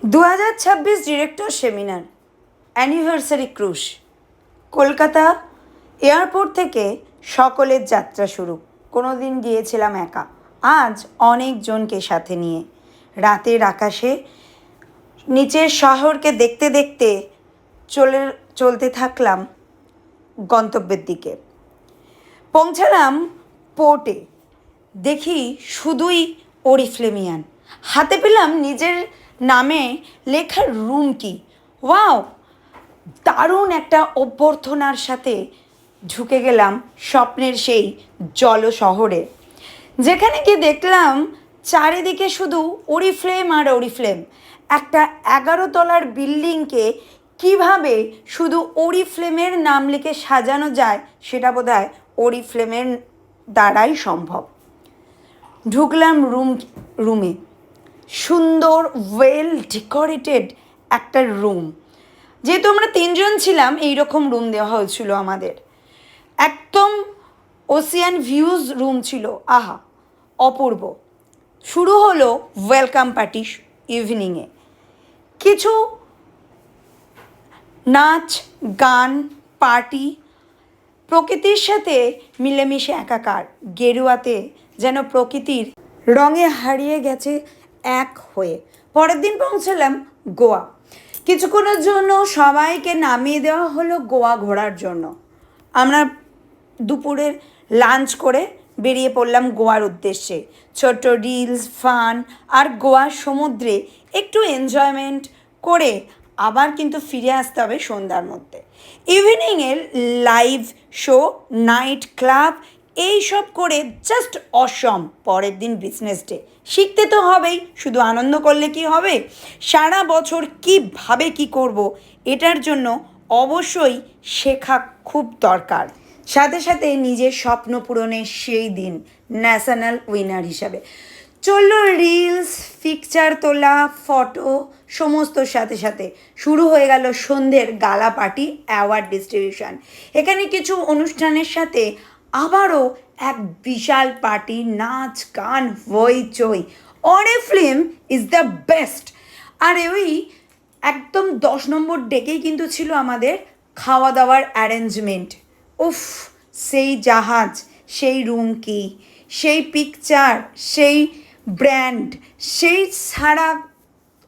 2026 director seminar anniversary cruise Kolkata airport থেকে সকলের যাত্রা শুরু। কোনো দিন গিয়েছিলাম একা, আজ অনেকজনকে সাথে নিয়ে রাতের আকাশে নিচের শহরকে দেখতে দেখতে চলতে থাকলাম গন্তব্যের দিকে। পৌঁছালাম পোর্টে, দেখি শুধুই ওরিফ্লেমিয়ান। হাতে পেলাম নিজের নামে লেখার রুম কি। ওয়াও, দারুণ একটা অভ্যর্থনার সাথে ঢুকে গেলাম স্বপ্নের সেই জল শহরে, যেখানে গিয়ে দেখলাম চারিদিকে শুধু ওরিফ্লেম আর ওরিফ্লেম। একটা 11 তলার বিল্ডিংকে কিভাবে শুধু ওরিফ্লেমের নাম লিখে সাজানো যায় সেটা বোধহয় ওরিফ্লেমের দ্বারাই সম্ভব। ঢুকলাম রুমে, সুন্দর ওয়েল ডেকোরেটেড একটা রুম। যেহেতু আমরা 3 জন ছিলাম, এইরকম রুম দেওয়া হয়েছিল আমাদের। একদম ওসিয়ান ভিউজ রুম ছিল, আহা অপূর্ব। শুরু হলো ওয়েলকাম পার্টি ইভিনিংয়ে, কিছু নাচ গান পার্টি, প্রকৃতির সাথে মিলেমিশে একাকার। গেরুয়াতে যেন প্রকৃতির রঙে হারিয়ে গেছে এক হয়ে। পরের দিন পৌঁছালাম গোয়া। কিছুক্ষণের জন্য সবাইকে নামিয়ে দেওয়া হলো গোয়া ঘোরার জন্য। আমরা দুপুরের লাঞ্চ করে বেরিয়ে পড়লাম গোয়ার উদ্দেশ্যে। ছোট্ট রিলস, ফান আর গোয়ার সমুদ্রে একটু এনজয়মেন্ট করে আবার কিন্তু ফিরে আসতে হবে সন্ধ্যার মধ্যে। ইভিনিংয়ের লাইভ শো, নাইট ক্লাব এইসব করে জাস্ট অসম। পরের দিন বিজনেস ডে। শিখতে তো হবেই, শুধু আনন্দ করলে কি হবে? সারা বছর কীভাবে কি করব, এটার জন্য অবশ্যই শেখা খুব দরকার। সাথে সাথে নিজের স্বপ্ন পূরণের সেই দিন ন্যাশনাল উইনার হিসাবে চললো রিলস, পিকচার তোলা, ফটো সমস্তর সাথে সাথে শুরু হয়ে গেল সন্ধ্যের গালা পার্টি, অ্যাওয়ার্ড ডিস্ট্রিবিউশন। এখানে কিছু অনুষ্ঠানের সাথে আবারও এক বিশাল পার্টি, নাচ গান হইচই। ওরিফ্লেম ইজ দ্য বেস্ট। আর ওই একদম 10 নম্বর ডেকেই কিন্তু ছিল আমাদের খাওয়া দাওয়ার অ্যারেঞ্জমেন্ট। উফ, সেই জাহাজ, সেই রুম কি, সেই পিকচার, সেই ব্র্যান্ড, সেই সারা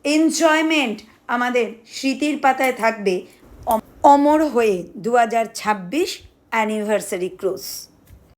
এনজয়মেন্ট আমাদের স্মৃতির পাতায় থাকবে অমর হয়ে। 2026 অ্যানিভার্সারি ক্রুজ।